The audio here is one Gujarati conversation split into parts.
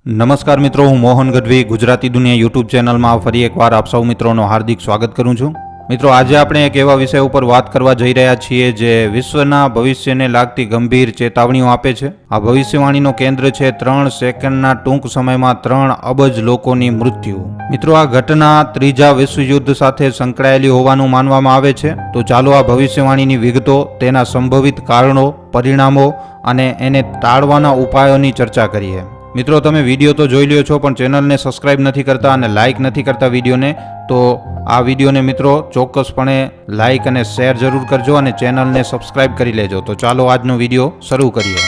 નમસ્કાર મિત્રો, હું મોહન ગઢવી ગુજરાતી દુનિયા યુટ્યુબ ચેનલમાં ફરી એકવાર આપ સૌ મિત્રોનો હાર્દિક સ્વાગત કરું છું. મિત્રો, આજે આપણે એક એવા વિષય ઉપર વાત કરવા જઈ રહ્યા છીએ જે વિશ્વના ભવિષ્યને લાગતી ગંભીર ચેતવણીઓ આપે છે. આ ભવિષ્યવાણીનો કેન્દ્ર છે 3 સેકન્ડના ટૂંક સમયમાં 3 અબજ લોકોની મૃત્યુ. મિત્રો, આ ઘટના ત્રીજા વિશ્વયુદ્ધ સાથે સંકળાયેલી હોવાનું માનવામાં આવે છે. તો ચાલો આ ભવિષ્યવાણીની વિગતો, તેના સંભવિત કારણો, પરિણામો અને એને ટાળવાના ઉપાયોની ચર્ચા કરીએ. મિત્રો, તમે વિડીયો તો જોઈ લ્યો છો, પણ ચેનલને સબસ્ક્રાઇબ નથી કરતા અને લાઇક નથી કરતા વિડીયોને, તો આ વિડીયોને મિત્રો ચોક્કસપણે લાઇક અને શેર જરૂર કરજો અને ચેનલને સબસ્ક્રાઇબ કરી લેજો. તો ચાલો આજનો વિડીયો શરૂ કરીએ.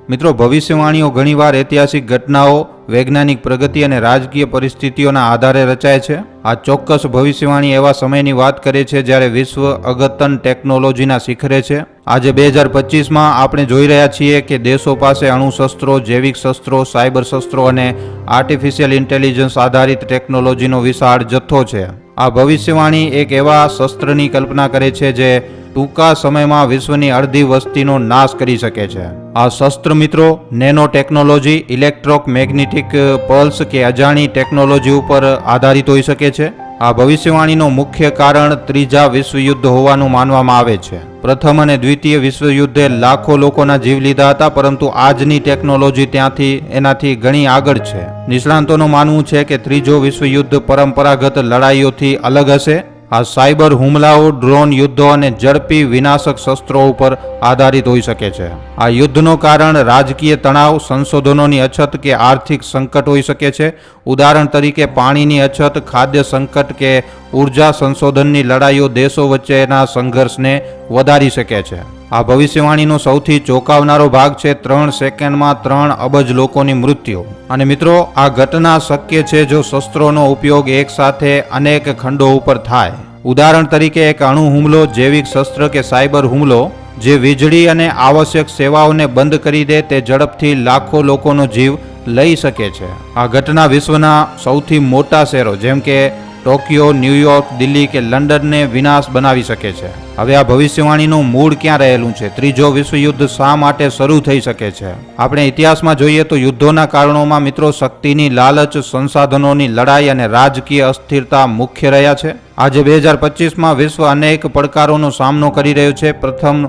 મિત્રો, ભવિષ્યવાણીઓ ઘણીવાર ઐતિહાસિક ઘટનાઓ, વૈજ્ઞાનિક પ્રગતિ અને રાજકીય પરિસ્થિતિઓના આધારે રચાય છે. આ ચોક્કસ ભવિષ્યવાણી એવા સમયની વાત કરે છે જ્યારે વિશ્વ અદ્યતન ટેકનોલોજીના શિખરે છે. આજે 2025માં આપણે જોઈ રહ્યા છીએ કે દેશો પાસે અણુશસ્ત્રો, જૈવિક શસ્ત્રો, સાયબર શસ્ત્રો અને આર્ટિફિશિયલ ઇન્ટેલિજન્સ આધારિત ટેકનોલોજીનો વિશાળ જથ્થો છે. આ ભવિષ્યવાણી એક એવા શસ્ત્રની કલ્પના કરે છે જે ટૂંકા સમયમાં વિશ્વની અડધી વસ્તીનો નાશ કરી શકે છે. આ શસ્ત્ર મિત્રો નેનો ટેકનોલોજી, ઇલેક્ટ્રોમેગ્નેટિક પલ્સ કે અજાણી ટેકનોલોજી ઉપર આધારિત હોઈ શકે છે. આ ભવિષ્યવાણીનો મુખ્ય કારણ ત્રીજા વિશ્વયુદ્ધ હોવાનું માનવામાં આવે છે. પ્રથમ અને દ્વિતીય વિશ્વયુદ્ધે લાખો લોકોના જીવ લીધા હતા, પરંતુ આજની ટેકનોલોજી એનાથી ઘણી આગળ છે. નિષ્ણાંતોનું માનવું છે કે ત્રીજો વિશ્વયુદ્ધ પરંપરાગત લડાઈઓથી અલગ હશે. આ સાયબર હુમલાઓ, ડ્રોન યુદ્ધો અને ઝડપી વિનાશક શસ્ત્રો ઉપર આધારિત હોઈ શકે છે. આ યુદ્ધનું કારણ રાજકીય તણાવ, સંશોધનોની અછત કે આર્થિક સંકટ હોઈ શકે છે. ઉદાહરણ તરીકે પાણીની અછત, ખાદ્ય સંકટ કે ઉર્જા સંશોધનની લડાઈઓ દેશો વચ્ચેના સંઘર્ષને વધારી શકે છે. આ ભવિષ્યવાણીનો સૌથી ચોંકાવનારો ભાગ છે 3 સેકન્ડમાં 3 અબજ લોકોની મૃત્યુ. અને મિત્રો, આ ઘટના શક્ય છે જો શસ્ત્રોનો ઉપયોગ એકસાથે અનેક ખંડો ઉપર થાય. ઉદાહરણ તરીકે એક અણુ હુમલો, જૈવિક શસ્ત્ર કે સાયબર હુમલો જે વીજળી અને આવશ્યક સેવાઓને બંધ કરી દે, તે ઝડપથી લાખો લોકોનો જીવ લઈ શકે છે. આ ઘટના વિશ્વના સૌથી મોટા શહેરો જેમ કે ટોક્યો, ન્યુયોર્ક, દિલ્હી કે લંડનને વિનાશ બનાવી શકે છે. હવે આ ભવિષ્યવાણીનું મૂળ ક્યાં રહેલું છે? ત્રીજો વિશ્વયુદ્ધ શા માટે શરૂ થઈ શકે છે? આપણે ઇતિહાસમાં જોઈએ તો યુદ્ધોના કારણોમાં મિત્રો શક્તિની લાલચ, સંસાધનોની લડાઈ અને રાજકીય અસ્થિરતા મુખ્ય રહ્યા છે. આજે 2025માં વિશ્વ અનેક પડકારોનો સામનો કરી રહ્યો છે. પ્રથમ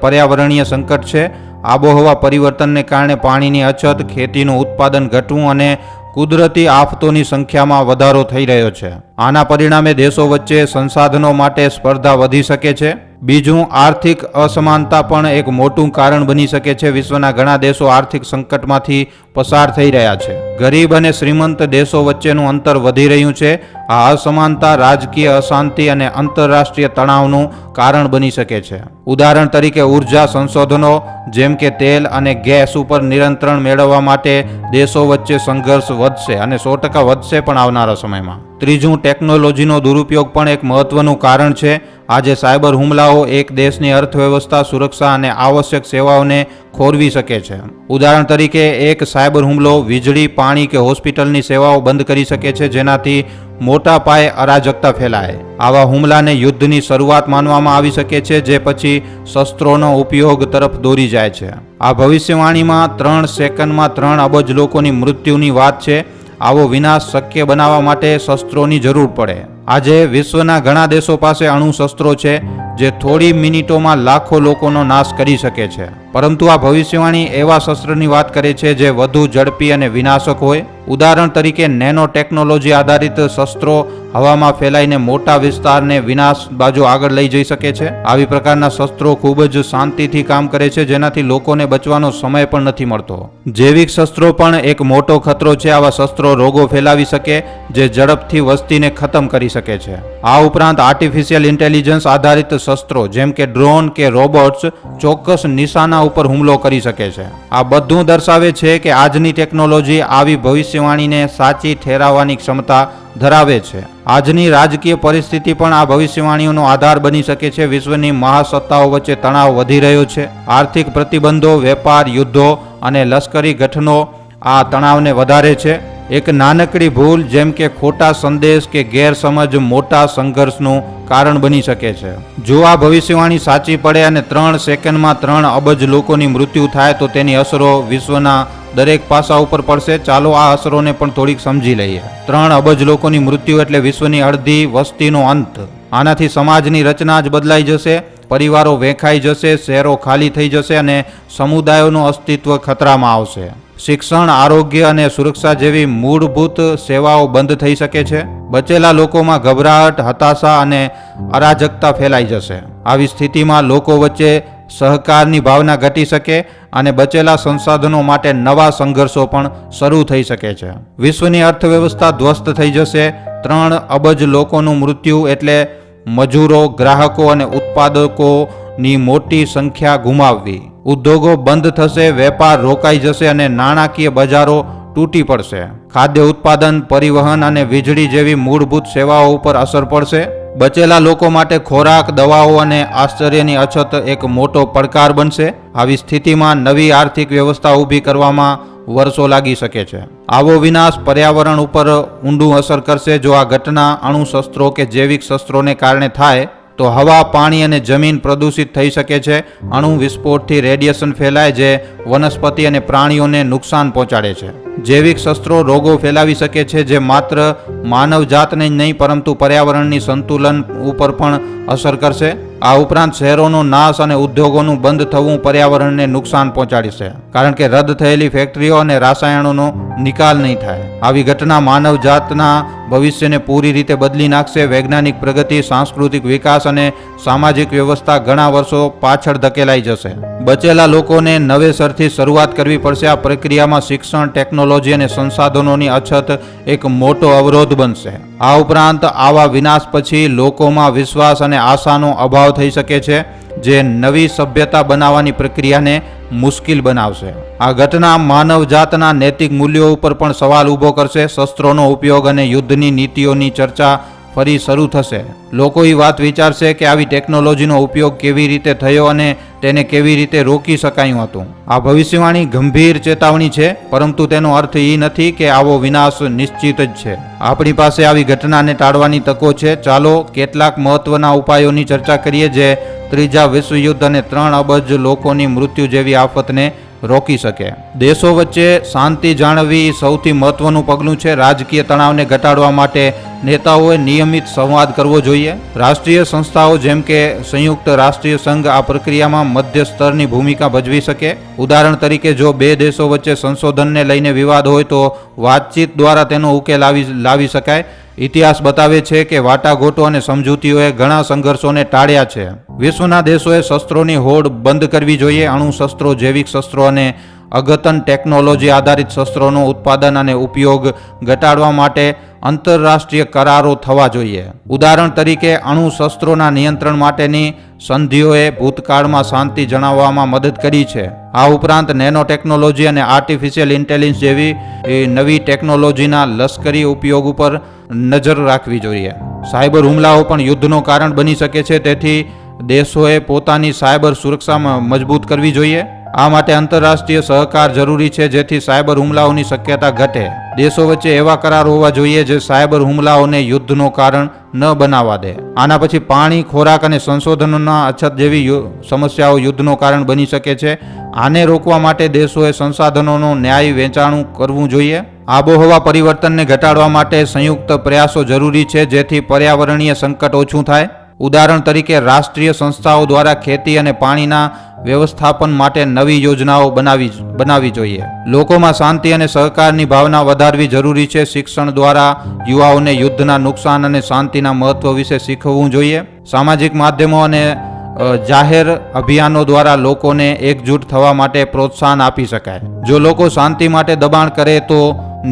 પર્યાવરણીય સંકટ છે. આબોહવા પરિવર્તનને કારણે પાણીની અછત, ખેતીનું ઉત્પાદન ઘટવું અને કુદરતી આફતોની સંખ્યામાં વધારો થઈ રહ્યો છે. આના પરિણામે દેશો વચ્ચે સંસાધનો માટે સ્પર્ધા વધી શકે છે. બીજું, આર્થિક અસમાનતા પણ એક મોટું કારણ બની શકે છે. વિશ્વના ઘણા દેશો આર્થિક સંકટમાંથી પસાર થઈ રહ્યા છે. ગરીબ અને શ્રીમંત દેશો વચ્ચેનું અંતર વધી રહ્યું છે. આ અસમાનતા રાજકીય અશાંતિ અને આંતરરાષ્ટ્રીય તણાવનું કારણ બની શકે છે. ઉદાહરણ તરીકે ઉર્જા સંશોધનો જેમ કે તેલ અને ગેસ ઉપર નિયંત્રણ મેળવવા માટે દેશો વચ્ચે સંઘર્ષ વધશે અને 100% વધશે પણ આવનારા સમયમાં. ત્રીજું, ટેકનોલોજીનો દુરુપયોગ પણ એક મહત્વનું કારણ છે. આજે સાયબર હુમલાઓ એક દેશની અર્થવ્યવસ્થા, સુરક્ષા અને આવશ્યક સેવાઓને ખોરવી શકે છે. ઉદાહરણ તરીકે એક સાયબર હુમલો વીજળી, પાણી કે હોસ્પિટલની સેવાઓ બંધ કરી શકે છે, જેનાથી મોટા પાયે અરાજકતા ફેલાય. આવા હુમલાને યુદ્ધની શરૂઆત માનવામાં આવી શકે છે, જે પછી શસ્ત્રોનો ઉપયોગ તરફ દોરી જાય છે. આ ભવિષ્યવાણીમાં 3 સેકન્ડમાં 3 અબજ લોકોની મૃત્યુની વાત છે. આવો વિનાશ શક્ય બનાવવા માટે શસ્ત્રોની જરૂર પડે. આજે વિશ્વના ઘણા દેશો પાસે અણુશસ્ત્રો છે જે થોડી મિનિટોમાં લાખો લોકોનો નાશ કરી શકે છે. પરંતુ આ ભવિષ્યવાણી એવા શસ્ત્રની વાત કરે છે જે વધુ ઝડપી અને વિનાશક હોય. ઉદાહરણ તરીકે નેનો ટેકનોલોજી આધારિત શસ્ત્રો હવામાં ફેલાઈને મોટા વિસ્તારને વિનાશ બાજુ આગળ લઈ જઈ શકે છે. આવી પ્રકારના શસ્ત્રો ખૂબ જ શાંતિથી કામ કરે છે, જેનાથી લોકોને બચવાનો સમય પણ નથી મળતો. જૈવિક શસ્ત્રો પણ એક મોટો ખતરો છે. આવા શસ્ત્રો રોગો ફેલાવી શકે જે ઝડપથી વસ્તીને ખતમ કરી શકે છે. આ ઉપરાંત આર્ટિફિશિયલ ઇન્ટેલિજન્સ આધારિત શસ્ત્રો જેમ કે ડ્રોન કે રોબોટ્સ ચોક્કસ નિશાના ઉપર હુમલો કરી શકે છે. આ બધું દર્શાવે છે કે આજની ટેકનોલોજી આવી ભવિષ્યવાણીને સાચી ઠેરાવવાની ક્ષમતા ધરાવે છે. આજની રાજકીય પરિસ્થિતિ પણ આ ભવિષ્યવાણીઓનો આધાર બની શકે છે. વિશ્વની મહાસત્તાઓ વચ્ચે તણાવ વધી રહ્યો છે. આર્થિક પ્રતિબંધો, વેપાર, યુદ્ધો અને લશ્કરી ગઠનો આ તણાવને વધારે છે. એક નાનકડી ભૂલ જેમ કે ખોટા સંદેશ કે ગેરસમજ મોટા સંઘર્ષનું કારણ બની શકે છે. જો આ ભવિષ્યવાણી સાચી પડે અને 3 સેકન્ડમાં 3 અબજ લોકોની મૃત્યુ થાય તો તેની અસરો વિશ્વના દરેક પાસા ઉપર પડશે. ચાલો આ અસરોને પણ થોડીક સમજી લઈએ. 3 અબજ લોકોની મૃત્યુ એટલે વિશ્વની અડધી વસ્તીનો અંત. આનાથી સમાજની રચના જ બદલાઈ જશે, પરિવારો વેખાઈ જશે, શહેરો ખાલી થઈ જશે અને સમુદાયોનું અસ્તિત્વ ખતરામાં આવશે. શિક્ષણ, આરોગ્ય અને સુરક્ષા જેવી મૂળભૂત સેવાઓ બંધ થઈ શકે છે. બચેલા લોકોમાં ગભરાટ, હતાશા અને અરાજકતા ફેલાઈ જશે. આવી સ્થિતિમાં લોકો વચ્ચે સહકારની ભાવના ઘટી શકે અને બચેલા સંસાધનો માટે નવા સંઘર્ષો પણ શરૂ થઈ શકે છે. વિશ્વની અર્થવ્યવસ્થા ધ્વસ્ત થઈ જશે. 3 અબજ લોકોનું મૃત્યુ એટલે મજૂરો, ગ્રાહકો અને ઉત્પાદકોની મોટી સંખ્યા ગુમાવવી. ઉદ્યોગો બંધ થશે, વેપાર રોકાઈ જશે અને નાણાકીય બજારો તૂટી પડશે. ખાદ્ય ઉત્પાદન, પરિવહન અને વીજળી જેવી મૂળભૂત સેવાઓ ઉપર અસર પડશે. બચેલા લોકો માટે ખોરાક, દવાઓ અને આશ્રયની અછત એક મોટો પડકાર બનશે. આવી સ્થિતિમાં નવી આર્થિક વ્યવસ્થા ઊભી કરવામાં વર્ષો લાગી શકે છે. આવો વિનાશ પર્યાવરણ ઉપર ઊંડું અસર કરશે. જો આ ઘટના અણુશસ્ત્રો કે જૈવિક શસ્ત્રોને કારણે થાય તો હવા, પાણી અને જમીન પ્રદૂષિત થઈ શકે છે. અણુ વિસ્ફોટથી રેડિયેશન ફેલાય જે વનસ્પતિ અને પ્રાણીઓને નુકસાન પહોંચાડે છે. જૈવિક શસ્ત્રો રોગો ફેલાવી શકે છે જે માત્ર માનવજાતને જ નહીં પરંતુ પર્યાવરણની સંતુલન ઉપર પણ અસર કરશે. આ ઉપરાંત શહેરોનો નાશ અને ઉદ્યોગોનું બંધ થવું પર્યાવરણને નુકસાન પહોંચાડશે, કારણ કે રદ થયેલી ફેક્ટરીઓ અને રસાયણોનો નિકાલ નહીં થાય. આવી ઘટના માનવજાતના ભવિષ્યને પૂરી રીતે બદલી નાખશે. વૈજ્ઞાનિક પ્રગતિ, સાંસ્કૃતિક વિકાસ અને સામાજિક વ્યવસ્થા ઘણા વર્ષો પાછળ ધકેલાઈ જશે. બચેલા લોકોને નવેસરથી શરૂઆત કરવી પડશે. આ પ્રક્રિયામાં શિક્ષણ, ટેકનોલોજી અને સંસાધનોની અછત એક મોટો અવરોધ બનશે. આ ઉપરાંત આવા વિનાશ પછી લોકોમાં વિશ્વાસ અને આશાનો અભાવ થઈ શકે છે જે નવી સભ્યતા બનાવવાની પ્રક્રિયાને મુશ્કેલ બનાવશે. આ ઘટના માનવજાતના નૈતિક મૂલ્યો ઉપર પણ સવાલ ઊભો કરશે. શસ્ત્રોનો ઉપયોગ અને યુદ્ધની નીતિઓની ચર્ચા ફરી શરૂ થશે. લોકો એ વાત વિચારશે કે આવી ટેકનોલોજીનો ઉપયોગ કેવી રીતે થયો અને તેને કેવી રીતે રોકી શકાયું હતું. આ ભવિષ્યવાણી ગંભીર ચેતવણી છે, પરંતુ તેનો અર્થ એ નથી કે આવો વિનાશ નિશ્ચિત જ છે. આપણી પાસે આવી ઘટનાને ટાળવાની તકો છે. ચાલો કેટલાક મહત્વના ઉપાયોની ચર્ચા કરીએ જે ત્રીજા વિશ્વયુદ્ધ અને 3 અબજ લોકોની મૃત્યુ જેવી આફતને રોકી શકે. દેશો વચ્ચે શાંતિ જાળવવી સૌથી મહત્વનું પગલું છે. રાજકીય તણાવને ઘટાડવા માટે નેતાઓએ નિયમિત સંવાદ કરવો જોઈએ. રાષ્ટ્રીય સંસ્થાઓ જેમ કે સંયુક્ત રાષ્ટ્રીય સંઘ આ પ્રક્રિયામાં મધ્ય સ્તરની ભૂમિકા ભજવી શકે. ઉદાહરણ તરીકે જો 2 દેશો વચ્ચે સંશોધનને લઈને વિવાદ હોય તો વાતચીત દ્વારા તેનો ઉકેલ લાવી શકાય. ઇતિહાસ બતાવે છે કે વાટાઘાટો અને સમજૂતીઓએ ઘણા સંઘર્ષોને ટાળ્યા છે. વિશ્વના દેશોએ શસ્ત્રોની હોડ બંધ કરવી જોઈએ. અણુ શસ્ત્રો, જૈવિક શસ્ત્રો અને અદ્યતન ટેકનોલોજી આધારિત શસ્ત્રોનો ઉત્પાદન અને ઉપયોગ ઘટાડવા માટે આંતરરાષ્ટ્રીય કરારો થવા જોઈએ. ઉદાહરણ તરીકે અણુ શસ્ત્રોના નિયંત્રણ માટેની સંધિઓએ ભૂતકાળમાં શાંતિ જણાવવામાં મદદ કરી છે. આ ઉપરાંત નેનો ટેકનોલોજી અને આર્ટિફિશિયલ ઇન્ટેલિજન્સ જેવી નવી ટેકનોલોજીના લશ્કરી ઉપયોગ ઉપર નજર રાખવી જોઈએ. સાયબર હુમલાઓ પણ યુદ્ધનો કારણ બની શકે છે, તેથી દેશોએ પોતાની સાયબર સુરક્ષા મજબૂત કરવી જોઈએ. આ માટે આંતરરાષ્ટ્રીય સહકાર જરૂરી છે જેથી સાયબર હુમલાઓની શક્યતા ઘટે. દેશો વચ્ચે એવા કરાર હોવા જોઈએ જે સાયબર હુમલાઓને યુદ્ધનો કારણ ન બનાવવા દે. આના પછી પાણી, ખોરાક અને સંશોધનોના અછત જેવી સમસ્યાઓ યુદ્ધનો કારણ બની શકે છે. આને રોકવા માટે દેશોએ સંસાધનોનું ન્યાયી વેચાણ કરવું જોઈએ. આબોહવા પરિવર્તનને ઘટાડવા માટે સંયુક્ત પ્રયાસો જરૂરી છે જેથી પર્યાવરણીય સંકટ ઓછું થાય. ઉદાહરણ તરીકે રાષ્ટ્રીય સંસ્થાઓ દ્વારા ખેતી અને પાણીના વ્યવસ્થાપન માટે નવી યોજનાઓ બનાવવી જોઈએ. લોકોમાં શાંતિ અને સહકારની ભાવના વધારવી જરૂરી છે. શિક્ષણ દ્વારા યુવાઓને યુદ્ધના નુકસાન અને શાંતિના મહત્વ વિશે શીખવવું જોઈએ. સામાજિક માધ્યમો અને જાહેર અભિયાનો દ્વારા લોકોને એકજૂટ થવા માટે પ્રોત્સાહન આપી શકાય. જો લોકો શાંતિ માટે દબાણ કરે તો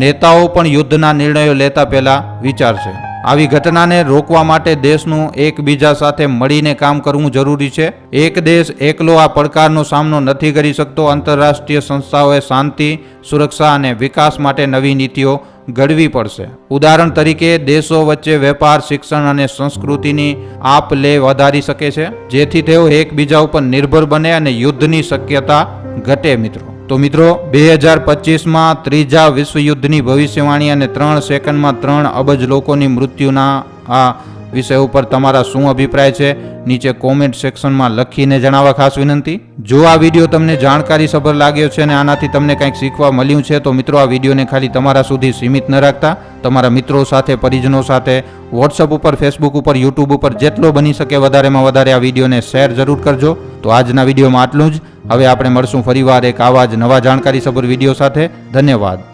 નેતાઓ પણ યુદ્ધના નિર્ણયો લેતા પહેલા વિચારશે. આવી ઘટનાને રોકવા માટે દેશનું એકબીજા સાથે મળીને કામ કરવું જરૂરી છે. એક દેશ એકલો આ પડકારનો સામનો નથી કરી શકતો. આંતરરાષ્ટ્રીય સંસ્થાઓએ શાંતિ, સુરક્ષા અને વિકાસ માટે નવી નીતિઓ ઘડવી પડશે. ઉદાહરણ તરીકે દેશો વચ્ચે વેપાર, શિક્ષણ અને સંસ્કૃતિની આપ લે વધારી શકે છે જેથી તેઓ એકબીજા ઉપર નિર્ભર બને અને યુદ્ધની શક્યતા ઘટે. તો મિત્રો 2025માં ત્રીજા વિશ્વયુદ્ધની ભવિષ્યવાણી અને 3 સેકન્ડમાં 3 અબજ લોકોની મૃત્યુના આ વિષય ઉપર તમારા શું અભિપ્રાય છે નીચે કોમેન્ટ સેક્શનમાં લખીને જણાવવા ખાસ વિનંતી. જો આ વિડીયો તમને જાણકારીસભર લાગ્યો છે અને આનાથી તમને કંઈક શીખવા મળ્યું છે તો મિત્રો આ વિડીયોને ખાલી તમારા સુધી સીમિત ન રાખતા તમારા મિત્રો સાથે, પરિજનો સાથે, વોટ્સઅપ ઉપર, ફેસબુક ઉપર, યુટ્યુબ ઉપર જેટલો બની શકે વધારેમાં વધારે આ વિડીયોને શેર જરૂર કરજો. તો આજના વિડીયોમાં આટલું જ. હવે આપણે મળશું ફરીવાર એક આવા જ નવા જાણકારીસભર વિડીયો સાથે. ધન્યવાદ.